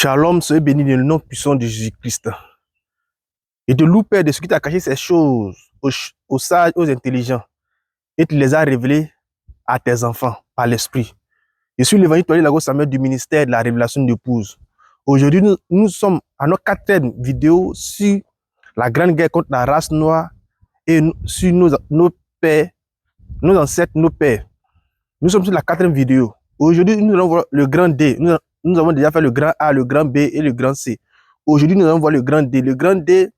Shalom, soyez bénis dans le nom puissant de Jésus-Christ. Et de loup, Père, de ce qui t'a caché ces choses aux sages, aux intelligents, et tu les as révélées à tes enfants par l'Esprit. Je suis l'évangile Lagos Samuel du ministère de la révélation d'épouse. Aujourd'hui, nous sommes à notre quatrième vidéo sur la grande guerre contre la race noire et sur nos pères, nos ancêtres, nos pères. Nous sommes sur la quatrième vidéo. Aujourd'hui, nous allons voir le grand D. Nous avons déjà fait le grand A, le grand B et le grand C. Aujourd'hui, nous allons voir le grand D. Le grand D,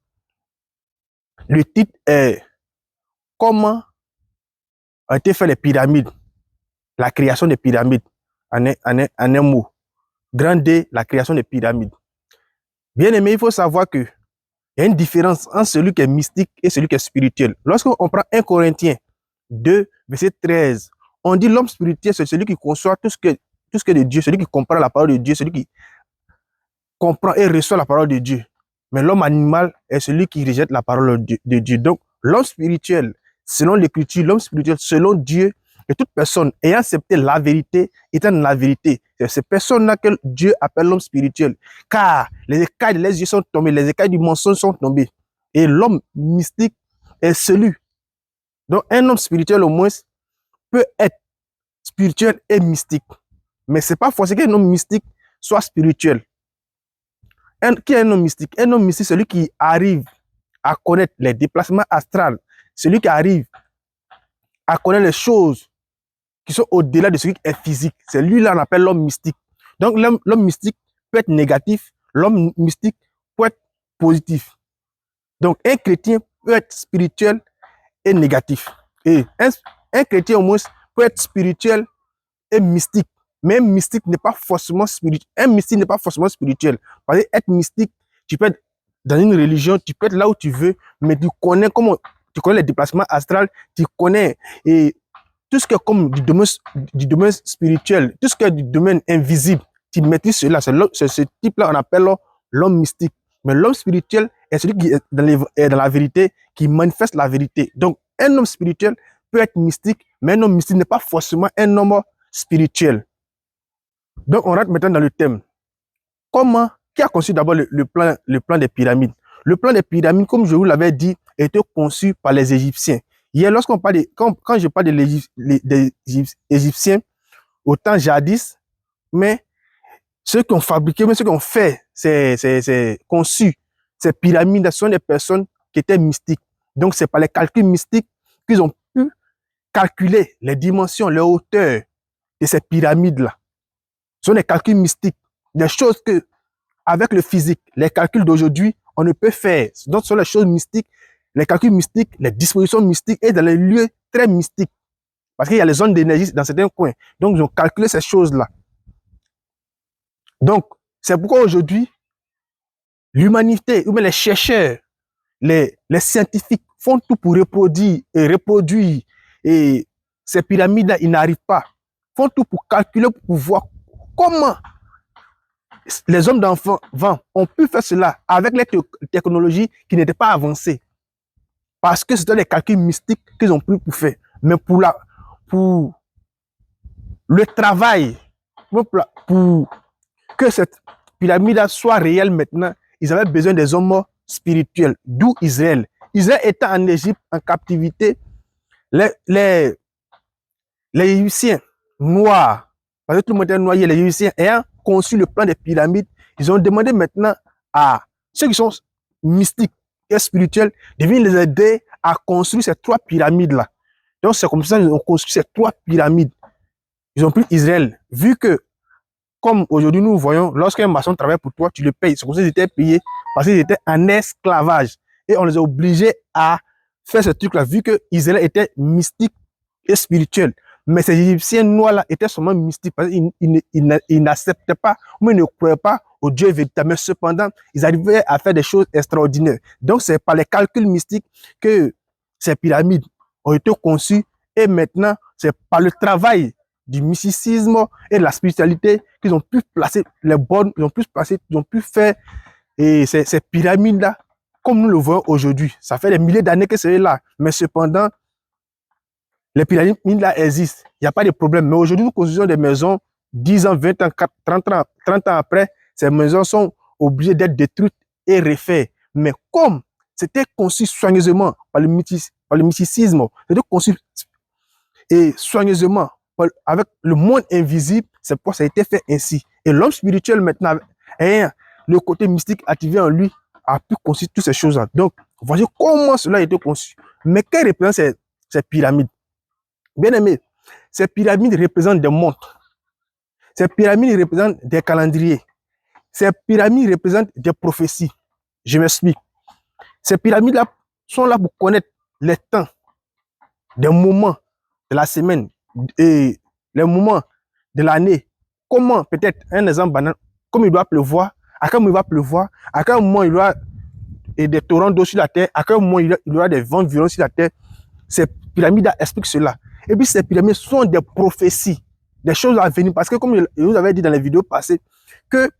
le titre est comment ont été faites les pyramides, la création des pyramides, en un mot. Grand D, la création des pyramides. Bien aimé, il faut savoir qu'il y a une différence entre celui qui est mystique et celui qui est spirituel. Lorsqu'on prend 1 Corinthiens 2, verset 13, on dit l'homme spirituel, c'est celui qui conçoit tout ce qui est de Dieu, celui qui comprend la parole de Dieu, celui qui comprend et reçoit la parole de Dieu. Mais l'homme animal est celui qui rejette la parole de Dieu. Donc, l'homme spirituel, selon l'Écriture, l'homme spirituel, selon Dieu, et toute personne ayant accepté la vérité, étant dans la vérité. C'est ces personnes-là que Dieu appelle l'homme spirituel. Car les écailles des yeux sont tombés, les écailles du mensonge sont tombés. Et l'homme mystique est celui. Donc, un homme spirituel, au moins, peut être spirituel et mystique. Mais ce n'est pas forcément qu'un homme mystique soit spirituel. Qui est un homme mystique? Un homme mystique, c'est celui qui arrive à connaître les déplacements astrales, celui qui arrive à connaître les choses qui sont au-delà de ce qui est physique. C'est lui-là qu'on appelle l'homme mystique. Donc, l'homme mystique peut être négatif, l'homme mystique peut être positif. Donc, un chrétien peut être spirituel et négatif. Et un chrétien, au moins, peut être spirituel et mystique. Mais un mystique n'est pas forcément spirituel. Un mystique n'est pas forcément spirituel. Parce que être mystique, tu peux être dans une religion, tu peux être là où tu veux, mais tu connais les déplacements astrales, tu connais et tout ce qui est comme du domaine spirituel, tout ce qui est du domaine invisible, tu maîtrises cela. C'est ce type-là qu'on appelle l'homme mystique. Mais l'homme spirituel est celui qui est dans la vérité, qui manifeste la vérité. Donc, un homme spirituel peut être mystique, mais un homme mystique n'est pas forcément un homme spirituel. Donc, on rentre maintenant dans le thème. Qui a conçu d'abord le plan des pyramides? Le plan des pyramides, comme je vous l'avais dit, a été conçu par les Égyptiens. Hier, quand je parle des Égyptiens, au temps jadis, mais ceux qui ont fabriqué, mais ceux qui ont fait, conçu ces pyramides, ce sont des personnes qui étaient mystiques. Donc, c'est par les calculs mystiques qu'ils ont pu calculer les dimensions, les hauteurs de ces pyramides-là. Ce sont des calculs mystiques, des choses que, avec le physique, les calculs d'aujourd'hui, on ne peut faire. Donc, ce sont les choses mystiques, les calculs mystiques, les dispositions mystiques et dans les lieux très mystiques. Parce qu'il y a les zones d'énergie dans certains coins. Donc, ils ont calculé ces choses-là. Donc, c'est pourquoi aujourd'hui, l'humanité, ou bien les chercheurs, les scientifiques font tout pour reproduire et ces pyramides-là, ils n'arrivent pas. Font tout pour calculer, pour voir comment les hommes d'enfants ont pu faire cela avec les technologies qui n'étaient pas avancées. Parce que c'était les calculs mystiques qu'ils ont pu pour faire. Mais pour le travail, pour que cette pyramide soit réelle maintenant, ils avaient besoin des hommes spirituels, d'où Israël. Israël étant en Égypte, en captivité, les Égyptiens noirs, parce que tout le monde était noyé, les Égyptiens ayant conçu le plan des pyramides, ils ont demandé maintenant à ceux qui sont mystiques et spirituels de venir les aider à construire ces 3 pyramides-là. Donc c'est comme ça qu'ils ont construit ces 3 pyramides. Ils ont pris Israël, vu que, comme aujourd'hui nous voyons, lorsqu'un maçon travaille pour toi, tu le payes. C'est comme ça qu'ils étaient payés parce qu'ils étaient en esclavage. Et on les a obligés à faire ce truc-là, vu que Israël était mystique et spirituel. Mais ces Égyptiens noirs-là étaient seulement mystiques parce qu'ils n'acceptaient pas, ou ils ne croyaient pas au Dieu véritable. Mais cependant, ils arrivaient à faire des choses extraordinaires. Donc, c'est par les calculs mystiques que ces pyramides ont été conçues. Et maintenant, c'est par le travail du mysticisme et de la spiritualité qu'ils ont pu placer les bornes, ils ont pu faire ces pyramides-là comme nous le voyons aujourd'hui. Ça fait des milliers d'années que c'est là. Mais cependant, les pyramides là existent. Il n'y a pas de problème. Mais aujourd'hui, nous construisons des maisons 10 ans, 20 ans, 30 ans après. ces maisons sont obligées d'être détruites et refaites. Mais comme c'était conçu soigneusement par le mysticisme, c'était conçu et soigneusement avec le monde invisible, c'est pourquoi ça a été fait ainsi. Et l'homme spirituel maintenant, ayant le côté mystique activé en lui, a pu conçu toutes ces choses-là. Donc, voyez comment cela a été conçu. Mais quelles représentent ces pyramides? Bien aimé, ces pyramides représentent des montres. Ces pyramides représentent des calendriers. Ces pyramides représentent des prophéties. Je m'explique. Ces pyramides-là sont là pour connaître les temps, des moments de la semaine et les moments de l'année. Comment, peut-être, un exemple banal, comme il doit pleuvoir, à quel moment il va pleuvoir, à quel moment il y aura des torrents d'eau sur la terre, à quel moment il y aura des vents violents sur la terre. Ces pyramides expliquent cela. Et puis ces pyramides sont des prophéties, des choses à venir. Parce que comme je vous avais dit dans les vidéos passées, que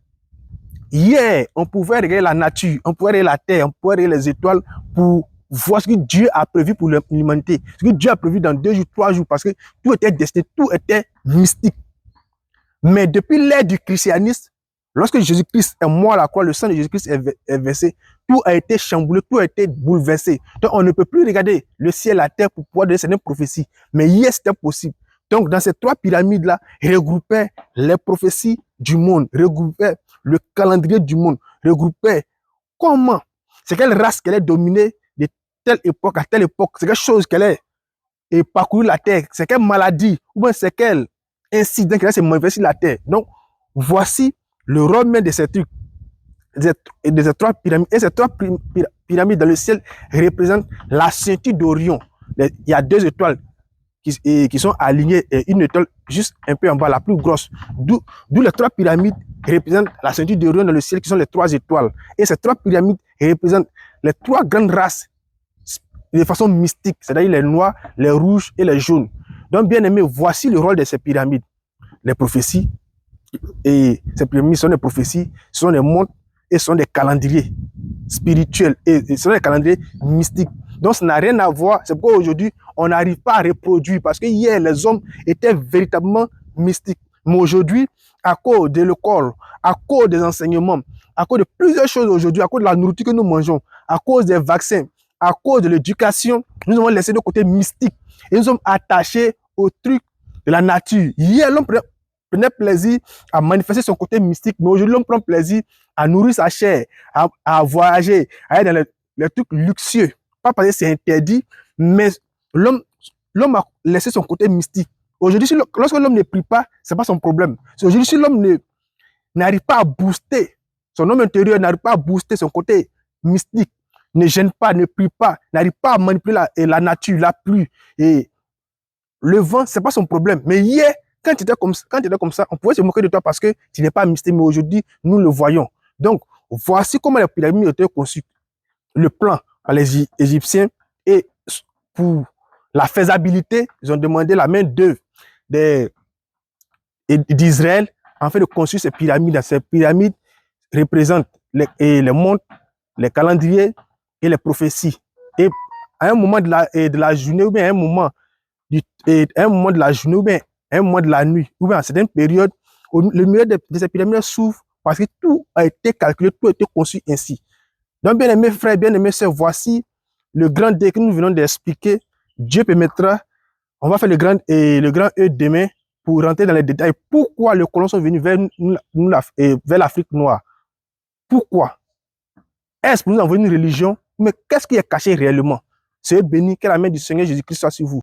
hier, on pouvait regarder la nature, on pouvait regarder la terre, on pouvait regarder les étoiles pour voir ce que Dieu a prévu pour l'humanité. Ce que Dieu a prévu dans 2 jours, 3 jours, parce que tout était destiné, tout était mystique. Mais depuis l'ère du christianisme, lorsque Jésus-Christ est mort à la croix, le sang de Jésus-Christ est versé, tout a été chamboulé, tout a été bouleversé. Donc, on ne peut plus regarder le ciel, la terre pour pouvoir donner certaines prophéties. Mais hier, c'était possible. Donc, dans ces 3 pyramides-là, regroupaient les prophéties du monde, regroupaient le calendrier du monde, regroupaient comment, c'est quelle race qu'elle est dominée de telle époque à telle époque, c'est quelle chose qu'elle est et parcouru la terre, c'est quelle maladie, ou bien c'est quel incident qu'elle s'est manifesté sur la terre. Donc, voici le rôle même de ces trucs, de ces 3 pyramides. Et ces 3 pyramides dans le ciel représentent la ceinture d'Orion. Il y a 2 étoiles qui sont alignées et une étoile juste un peu en bas, la plus grosse. D'où les 3 pyramides représentent la ceinture d'Orion dans le ciel qui sont les 3 étoiles. Et ces 3 pyramides représentent les 3 grandes races de façon mystique, c'est-à-dire les noirs, les rouges et les jaunes. Donc, bien aimé, voici le rôle de ces pyramides. Les prophéties, et ces pyramides sont des prophéties, ce sont des montres et ce sont des calendriers spirituels et ce sont des calendriers mystiques. Donc, ça n'a rien à voir. C'est pourquoi aujourd'hui, on n'arrive pas à reproduire parce que hier, les hommes étaient véritablement mystiques. Mais aujourd'hui, à cause de l'école, à cause des enseignements, à cause de plusieurs choses aujourd'hui, à cause de la nourriture que nous mangeons, à cause des vaccins, à cause de l'éducation, nous avons laissé le côté mystique et nous sommes attachés au truc de la nature. Hier, l'homme prenait plaisir à manifester son côté mystique, mais aujourd'hui, l'homme prend plaisir à nourrir sa chair, à voyager, à aller dans les trucs luxueux. Pas parce que c'est interdit, mais l'homme a laissé son côté mystique. Aujourd'hui, lorsque l'homme ne prie pas, ce n'est pas son problème. Aujourd'hui, si l'homme n'arrive pas à booster son homme intérieur, n'arrive pas à booster son côté mystique, ne gêne pas, ne prie pas, n'arrive pas à manipuler la nature, la pluie et le vent, ce n'est pas son problème. Mais hier, quand tu étais comme ça, on pouvait se moquer de toi parce que tu n'es pas mystique, mais aujourd'hui, nous le voyons. Donc, voici comment les pyramides ont été conçues. Le plan par les Égyptiens et pour la faisabilité, ils ont demandé la main d'œuvre d'Israël afin de construire ces pyramides. Ces pyramides représentent les montres, les calendriers et les prophéties. Et à un moment de la journée ou bien à un moment de la journée ou bien à un moment de la nuit ou bien à certaines périodes, le milieu de ces pyramides s'ouvre parce que tout a été calculé, tout a été conçu ainsi. Donc, bien aimés frères, bien aimés sœurs, voici le grand D que nous venons d'expliquer. Dieu permettra, on va faire le grand E demain pour rentrer dans les détails. Pourquoi les colons sont venus vers l'Afrique noire? Pourquoi? Est-ce pour nous envoyer une religion? Mais qu'est-ce qui est caché réellement? Soyez bénis, que la main du Seigneur Jésus-Christ soit sur vous.